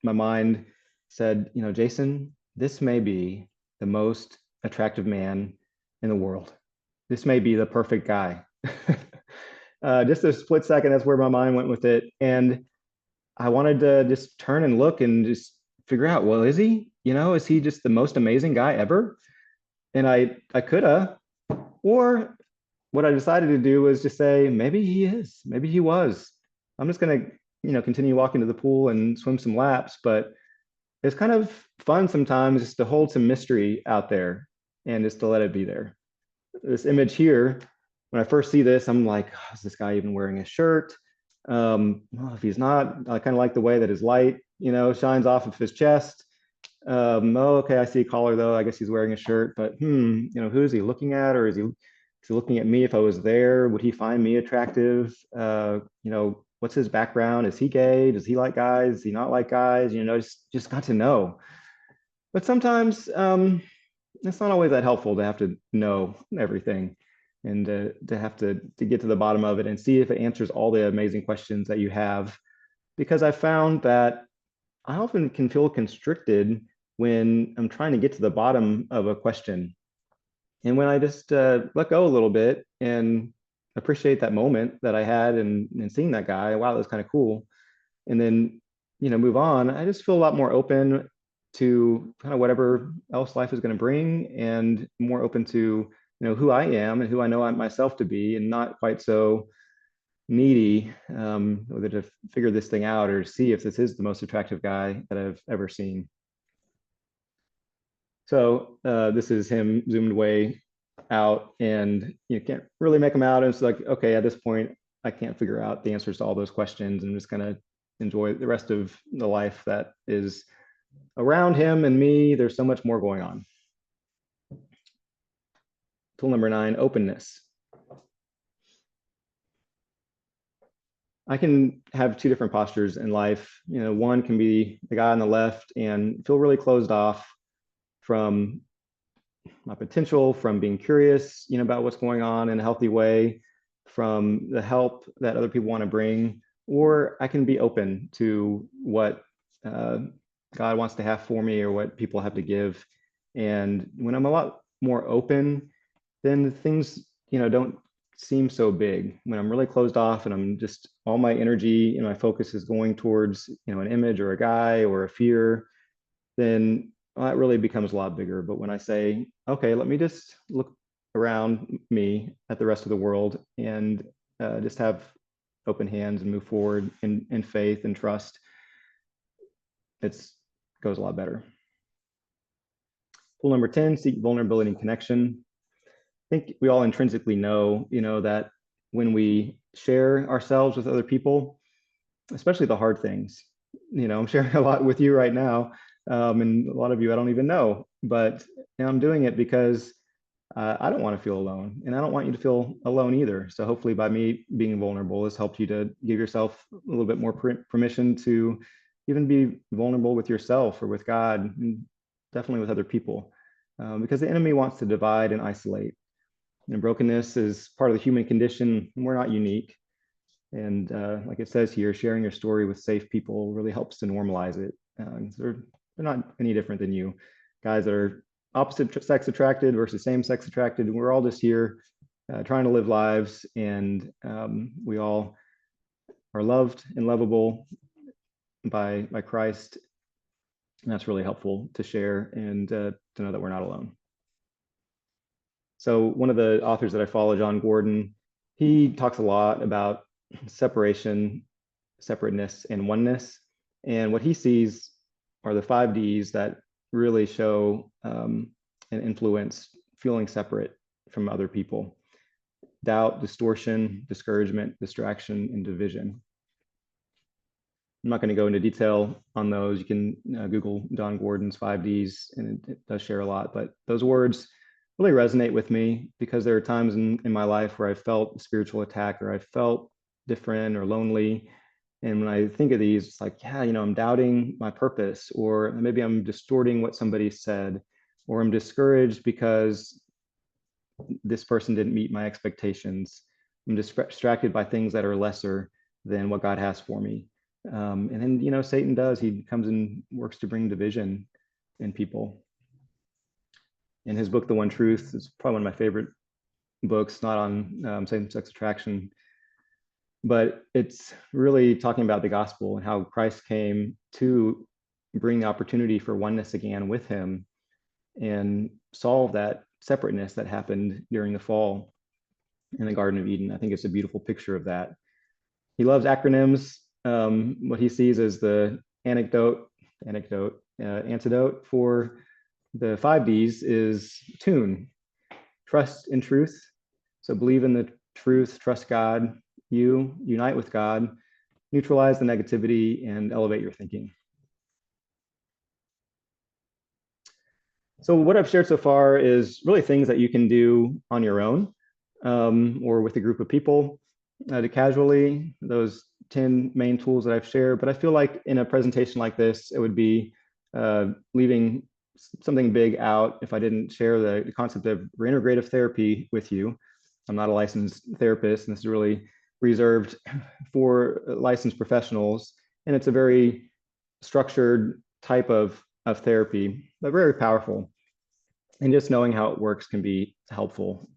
my mind said, Jason, this may be the most attractive man in the world. This may be the perfect guy. Just a split second, that's where my mind went with it. And I wanted to just turn and look and just figure out, well, is he? Is he just the most amazing guy ever? And I could have, or what I decided to do was just say, maybe he is, maybe he was. I'm just gonna, continue walking to the pool and swim some laps, but it's kind of fun sometimes just to hold some mystery out there and just to let it be there. This image here, when I first see this, I'm like, oh, is this guy even wearing a shirt? Well, if he's not, I kind of like the way that his light, shines off of his chest. Oh, okay, I see a collar though. I guess he's wearing a shirt, but who is he looking at, or is he looking at me? If I was there, would he find me attractive? What's his background? Is he gay? Does he like guys? Does he not like guys? Just got to know. But sometimes it's not always that helpful to have to know everything and to have to get to the bottom of it and see if it answers all the amazing questions that you have. Because I found that I often can feel constricted when I'm trying to get to the bottom of a question. And when I just let go a little bit and appreciate that moment that I had and seeing that guy, wow, that was kind of cool. And then, move on, I just feel a lot more open to kind of whatever else life is going to bring and more open to, who I am and who I know myself to be, and not quite so needy whether to figure this thing out or see if this is the most attractive guy that I've ever seen. So this is him zoomed way out, and you can't really make him out. And it's like, okay, at this point, I can't figure out the answers to all those questions. I'm just going to enjoy the rest of the life that is around him and me. There's so much more going on. Tool number 9, openness. I can have two different postures in life. One can be the guy on the left and feel really closed off from my potential, from being curious, about what's going on in a healthy way, from the help that other people want to bring, or I can be open to what God wants to have for me or what people have to give. And when I'm a lot more open, then things, don't seem so big. When I'm really closed off and I'm just all my energy and my focus is going towards, an image or a guy or a fear, then that really becomes a lot bigger. But when I say, okay, let me just look around me at the rest of the world and just have open hands and move forward in faith and trust, it goes a lot better. Tool number 10, seek vulnerability and connection. I think we all intrinsically know, that when we share ourselves with other people, especially the hard things, I'm sharing a lot with you right now, and a lot of you I don't even know, but I'm doing it because I don't want to feel alone, and I don't want you to feel alone either. So hopefully, by me being vulnerable, has helped you to give yourself a little bit more permission to even be vulnerable with yourself or with God, and definitely with other people, because the enemy wants to divide and isolate. And brokenness is part of the human condition, and we're not unique. And like it says here, sharing your story with safe people really helps to normalize it. They're not any different than you. Guys that are opposite sex attracted versus same sex attracted, we're all just here trying to live lives, and we all are loved and lovable by Christ. And that's really helpful to share and to know that we're not alone. So one of the authors that I follow, John Gordon, he talks a lot about separation, separateness, and oneness. And what he sees are the 5 Ds that really show and influence feeling separate from other people: doubt, distortion, discouragement, distraction, and division. I'm not going to go into detail on those. You can Google Don Gordon's 5 Ds, and it does share a lot. But those words really resonate with me because there are times in my life where I felt spiritual attack, or I felt different or lonely. And when I think of these, it's like, yeah, I'm doubting my purpose, or maybe I'm distorting what somebody said, or I'm discouraged because this person didn't meet my expectations. I'm distracted by things that are lesser than what God has for me. And then, Satan does, he comes and works to bring division in people. In his book, The One Truth, is probably one of my favorite books, not on same-sex attraction, but it's really talking about the gospel and how Christ came to bring the opportunity for oneness again with him and solve that separateness that happened during the fall in the Garden of Eden. I think it's a beautiful picture of that. He loves acronyms. What he sees as the antidote for the 5 Ds is tune, trust in truth. So believe in the truth, trust God, unite with God, neutralize the negativity, and elevate your thinking. So what I've shared so far is really things that you can do on your own or with a group of people to casually, those 10 main tools that I've shared. But I feel like in a presentation like this, it would be leaving something big out if I didn't share the concept of reintegrative therapy with you. I'm not a licensed therapist, and this is really reserved for licensed professionals. And it's a very structured type of therapy, but very powerful. And just knowing how it works can be helpful.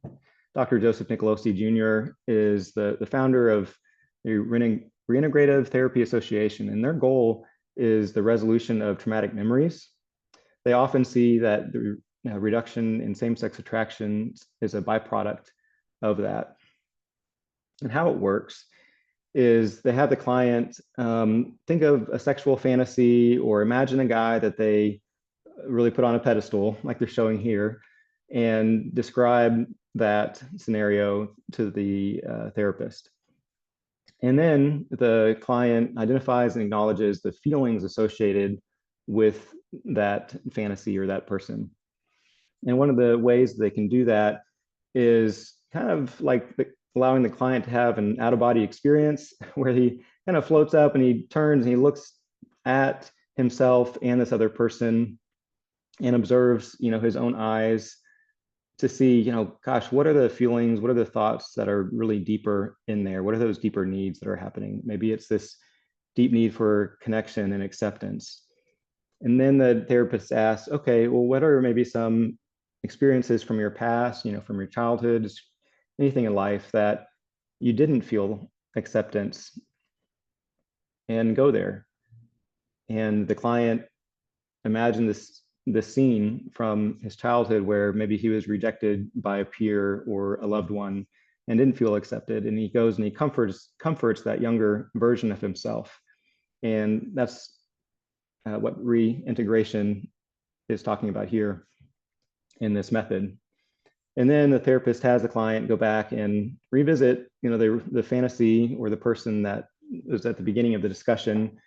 Dr. Joseph Nicolosi Jr. is the founder of the Reintegrative Therapy Association, and their goal is the resolution of traumatic memories. They often see that the reduction in same-sex attraction is a byproduct of that. And how it works is they have the client think of a sexual fantasy or imagine a guy that they really put on a pedestal, like they're showing here, and describe that scenario to the therapist. And then the client identifies and acknowledges the feelings associated with that fantasy or that person. And one of the ways they can do that is kind of like allowing the client to have an out-of-body experience where he kind of floats up and he turns and he looks at himself and this other person and observes, his own eyes to see, gosh, what are the feelings, what are the thoughts that are really deeper in there? What are those deeper needs that are happening? Maybe it's this deep need for connection and acceptance. And then the therapist asks, okay, well, what are maybe some experiences from your past, from your childhood, anything in life that you didn't feel acceptance, and go there. And the client imagine this scene from his childhood where maybe he was rejected by a peer or a loved one and didn't feel accepted. And he goes and he comforts that younger version of himself. And that's what reintegration is talking about here in this method. And then the therapist has the client go back and revisit, the fantasy or the person that was at the beginning of the discussion,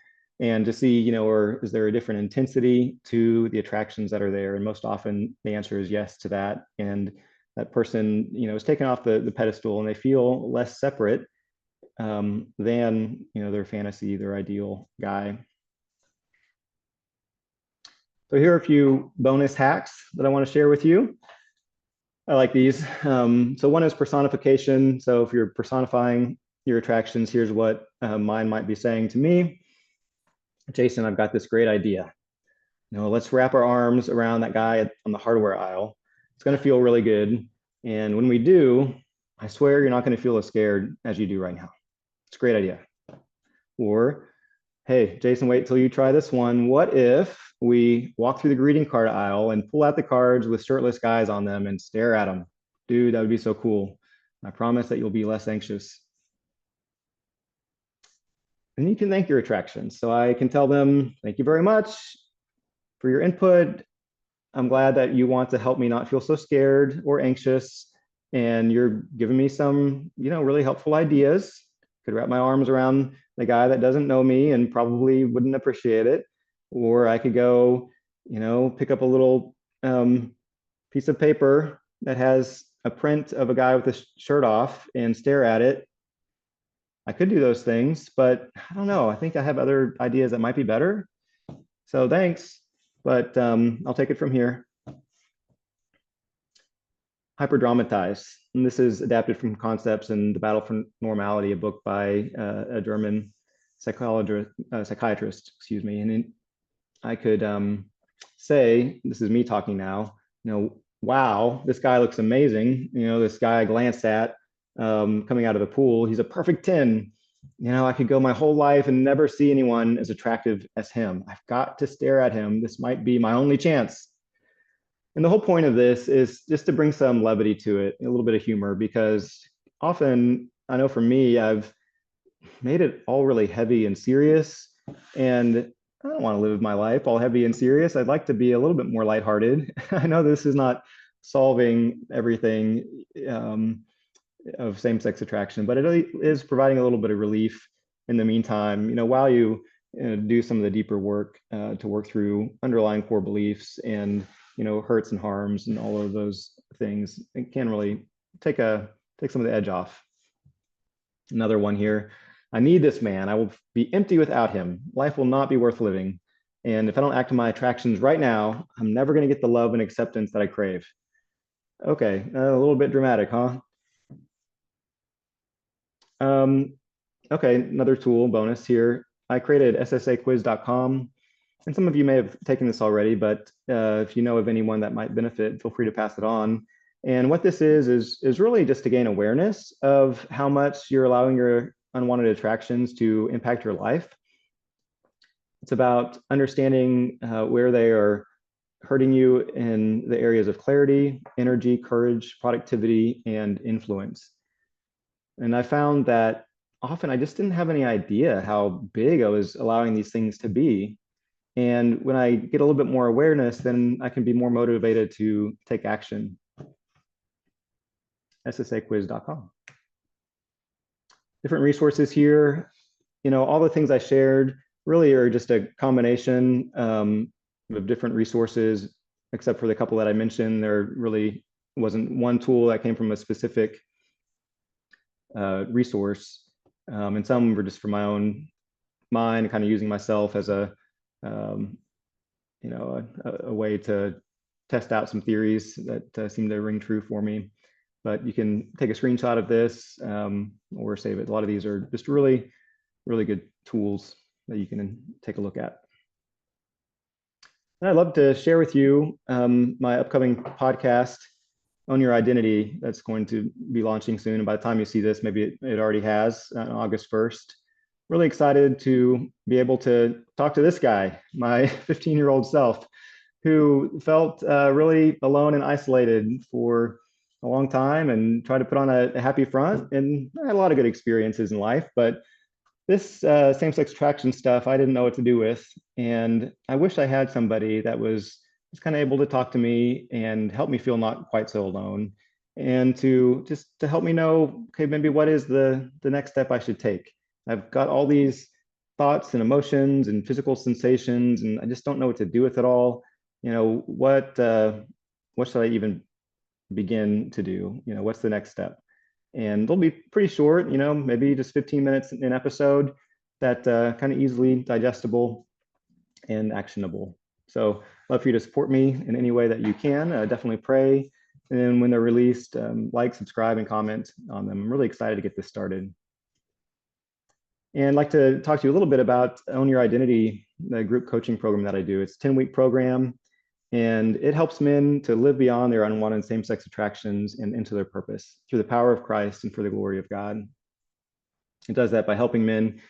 and to see, or is there a different intensity to the attractions that are there? And most often the answer is yes to that. And that person, is taken off the pedestal and they feel less separate than, their fantasy, their ideal guy. So here are a few bonus hacks that I want to share with you. I like these. So one is personification. So if you're personifying your attractions, here's what mine might be saying to me. Jason, I've got this great idea. Let's wrap our arms around that guy on the hardware aisle. It's going to feel really good. And when we do, I swear you're not going to feel as scared as you do right now. It's a great idea. Or, hey, Jason, wait till you try this one. What if we walk through the greeting card aisle and pull out the cards with shirtless guys on them and stare at them? Dude, that would be so cool. I promise that you'll be less anxious. And you can thank your attractions. So I can tell them, thank you very much for your input. I'm glad that you want to help me not feel so scared or anxious. And you're giving me some, really helpful ideas. Could wrap my arms around the guy that doesn't know me and probably wouldn't appreciate it. Or I could go, pick up a little piece of paper that has a print of a guy with his shirt off and stare at it. I could do those things, but I don't know. I think I have other ideas that might be better. So thanks, but I'll take it from here. Hyperdramatize. And this is adapted from Concepts in The Battle for Normality, a book by a German psychiatrist, excuse me. And I could say, this is me talking now, wow, this guy looks amazing. This guy I glanced at coming out of the pool, he's a perfect 10. I could go my whole life and never see anyone as attractive as him. I've got to stare at him. This might be my only chance. And the whole point of this is just to bring some levity to it, a little bit of humor, because often, I know for me, I've made it all really heavy and serious. And I don't want to live my life all heavy and serious. I'd like to be a little bit more lighthearted. I know this is not solving everything of same-sex attraction, but it is providing a little bit of relief in the meantime, while you do some of the deeper work to work through underlying core beliefs and hurts and harms and all of those things. It can really take some of the edge off. Another one here. I need this man. I will be empty without him. Life will not be worth living. And if I don't act on my attractions right now, I'm never going to get the love and acceptance that I crave. Okay, a little bit dramatic, huh? Okay, another tool bonus here. I created ssaqquiz.com, and some of you may have taken this already, but if you know of anyone that might benefit, feel free to pass it on. And what this is really just to gain awareness of how much you're allowing your unwanted attractions to impact your life. It's about understanding where they are hurting you in the areas of clarity, energy, courage, productivity, and influence. And I found that often I just didn't have any idea how big I was allowing these things to be. And when I get a little bit more awareness, then I can be more motivated to take action. SSAquiz.com. Different resources here. All the things I shared really are just a combination of different resources, except for the couple that I mentioned. There really wasn't one tool that came from a specific resource. And some were just for my own mind, kind of using myself as a way to test out some theories that seem to ring true for me. But you can take a screenshot of this or save it. A lot of these are just really, really good tools that you can take a look at. And I'd love to share with you my upcoming podcast, Own Your Identity, that's going to be launching soon. And by the time you see this, maybe it already has on August 1st. Really excited to be able to talk to this guy, my 15-year-old self, who felt really alone and isolated for a long time and tried to put on a happy front. And I had a lot of good experiences in life, but this same-sex attraction stuff, I didn't know what to do with. And I wish I had somebody that was kind of able to talk to me and help me feel not quite so alone, and to help me know, okay, maybe what is the next step I should take. I've got all these thoughts and emotions and physical sensations, and I just don't know what to do with it all. What should I even begin to do? What's the next step? And they'll be pretty short, maybe just 15 minutes an episode that kind of easily digestible and actionable. So I'd love for you to support me in any way that you can. Definitely pray. And then when they're released, like, subscribe, and comment on them. I'm really excited to get this started. And I'd like to talk to you a little bit about Own Your Identity, the group coaching program that I do. It's a 10-week program, and it helps men to live beyond their unwanted same-sex attractions and into their purpose through the power of Christ and for the glory of God. It does that by helping men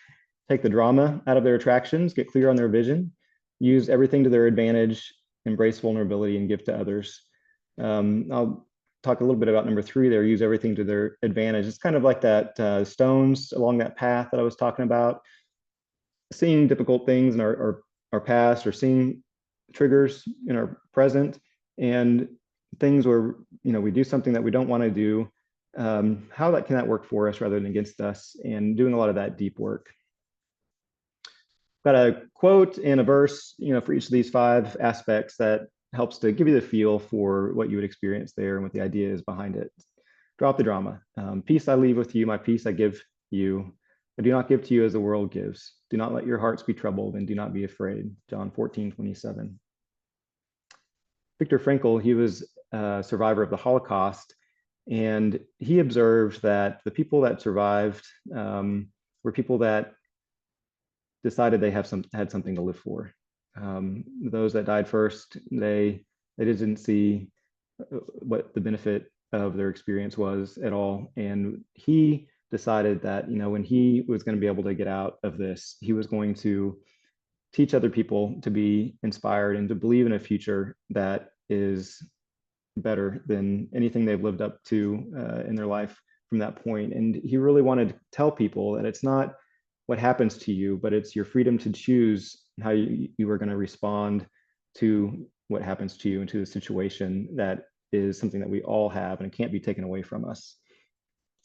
take the drama out of their attractions, get clear on their vision, use everything to their advantage, embrace vulnerability, and give to others. I'll talk a little bit about number 3 there, use everything to their advantage. It's kind of like that stones along that path that I was talking about, seeing difficult things in our past, or seeing triggers in our present, and things where we do something that we don't want to do. How can that work for us rather than against us, and doing a lot of that deep work. Got a quote and a verse, for each of these 5 aspects that helps to give you the feel for what you would experience there and what the idea is behind it. Drop the drama. Peace I leave with you, my peace I give you. I do not give to you as the world gives. Do not let your hearts be troubled, and do not be afraid. John 14:27. Viktor Frankl, he was a survivor of the Holocaust, and he observed that the people that survived were people that decided they had something to live for. Those that died first, they didn't see what the benefit of their experience was at all. And he decided that, when he was going to be able to get out of this, he was going to teach other people to be inspired and to believe in a future that is better than anything they've lived up to in their life from that point. And he really wanted to tell people that it's not what happens to you, but it's your freedom to choose how you are going to respond to what happens to you and to the situation. That is something that we all have, and it can't be taken away from us.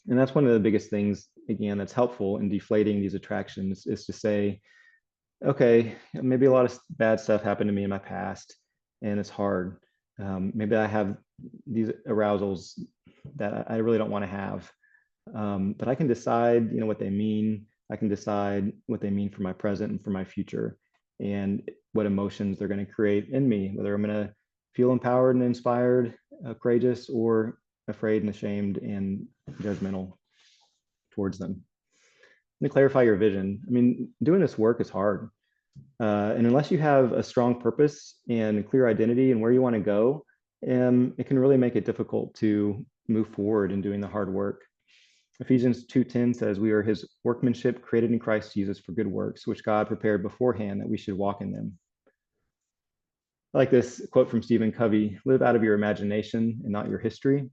And that's one of the biggest things, again, that's helpful in deflating these attractions, is to say, okay, maybe a lot of bad stuff happened to me in my past, and it's hard. Maybe I have these arousals that I really don't want to have, but I can decide, what they mean. I can decide what they mean for my present and for my future, and what emotions they're going to create in me, whether I'm going to feel empowered and inspired, courageous, or afraid and ashamed and judgmental towards them. And to clarify your vision, doing this work is hard. And unless you have a strong purpose and a clear identity and where you want to go, it can really make it difficult to move forward in doing the hard work. Ephesians 2:10 says, we are his workmanship, created in Christ Jesus for good works, which God prepared beforehand that we should walk in them. I like this quote from Stephen Covey: live out of your imagination and not your history.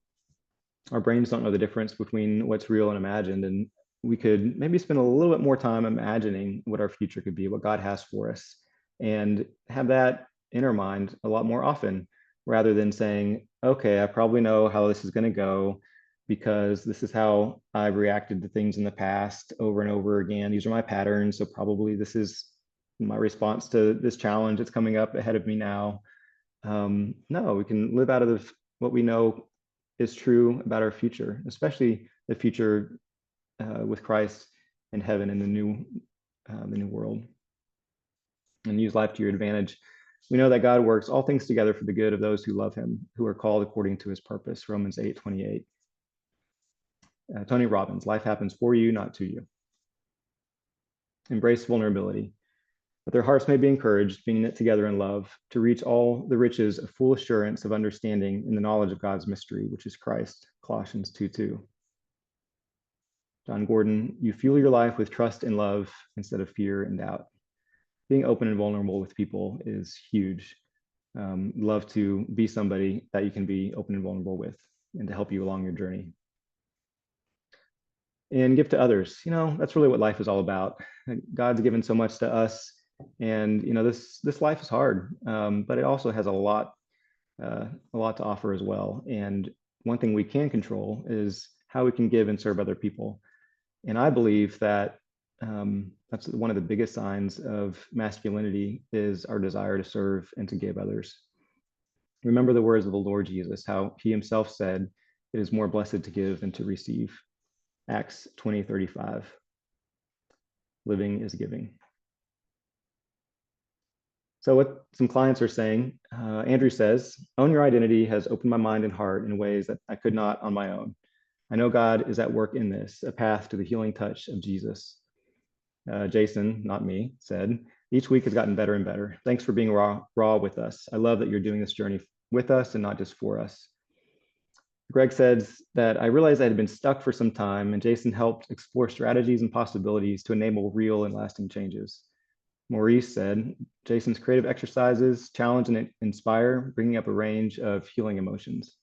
Our brains don't know the difference between what's real and imagined, and we could maybe spend a little bit more time imagining what our future could be, what God has for us, and have that in our mind a lot more often, rather than saying, okay, I probably know how this is going to go because this is how I've reacted to things in the past over and over again. These are my patterns, so probably this is my response to this challenge that's coming up ahead of me now. No, we can live out of what we know is true about our future, especially the future with Christ in heaven in the new world, and use life to your advantage. We know that God works all things together for the good of those who love him, who are called according to his purpose. Romans 8:28. Tony Robbins: life happens for you, not to you. Embrace vulnerability, that their hearts may be encouraged, being knit together in love, to reach all the riches of full assurance of understanding in the knowledge of God's mystery, which is Christ. Colossians 2:2. John Gordon: you fuel your life with trust and love instead of fear and doubt. Being open and vulnerable with people is huge. Love to be somebody that you can be open and vulnerable with, and to help you along your journey. And give to others. That's really what life is all about. God's given so much to us, and this life is hard, but it also has a lot to offer as well. And one thing we can control is how we can give and serve other people. And I believe that That's one of the biggest signs of masculinity, is our desire to serve and to give others. Remember the words of the Lord Jesus, how he himself said, "It is more blessed to give than to receive." Acts 20:35. Living is giving. So what some clients are saying, Andrew says, "Own your identity has opened my mind and heart in ways that I could not on my own. I know God is at work in this, a path to the healing touch of Jesus." Jason, not me, said, "Each week has gotten better and better. Thanks for being raw with us. I love that you're doing this journey with us and not just for us." Greg says that, "I realized I had been stuck for some time, and Jason helped explore strategies and possibilities to enable real and lasting changes." Maurice said, "Jason's creative exercises challenge and inspire, bringing up a range of healing emotions."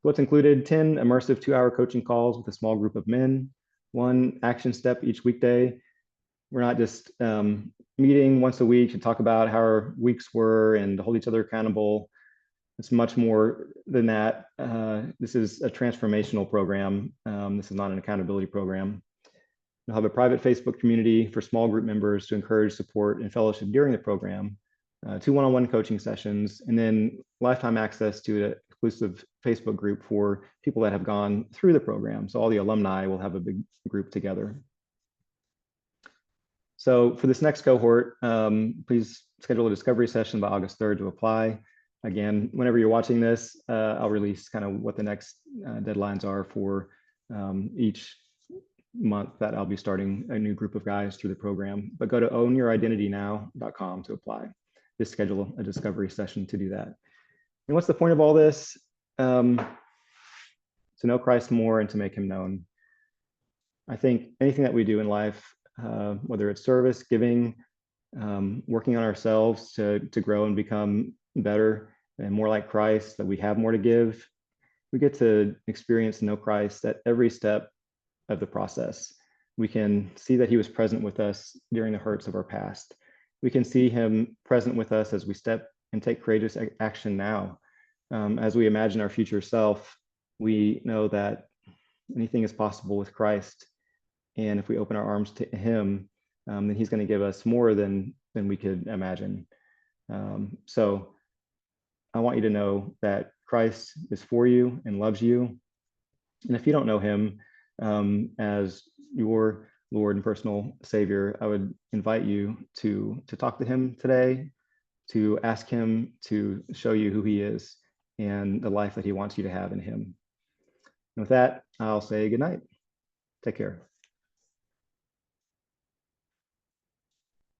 What's included: 10 immersive 2-hour coaching calls with a small group of men, 1 action step each weekday. We're not just meeting once a week to talk about how our weeks were and hold each other accountable. It's much more than that. This is a transformational program. This is not an accountability program. We'll have a private Facebook community for small group members to encourage support and fellowship during the program, 2 one-on-one coaching sessions, and then lifetime access to an exclusive Facebook group for people that have gone through the program. So all the alumni will have a big group together. So for this next cohort, please schedule a discovery session by August 3rd to apply. Again, whenever you're watching this, I'll release kind of what the next deadlines are for each month that I'll be starting a new group of guys through the program. But go to ownyouriden티nynow.com to apply. Just schedule a discovery session to do that. And what's the point of all this? To know Christ more and to make him known. I think anything that we do in life, whether it's service, giving, working on ourselves to grow and become better and more like Christ, that we have more to give, we get to experience and know Christ at every step of the process. We can see that he was present with us during the hurts of our past. We can see him present with us as we step and take courageous action now. As we imagine our future self, we know that anything is possible with Christ. And if we open our arms to him, then he's going to give us more than we could imagine. So I want you to know that Christ is for you and loves you. And if you don't know him as your Lord and personal Savior, I would invite you to talk to him today, to ask him to show you who he is and the life that he wants you to have in him. And with that, I'll say good night. Take care.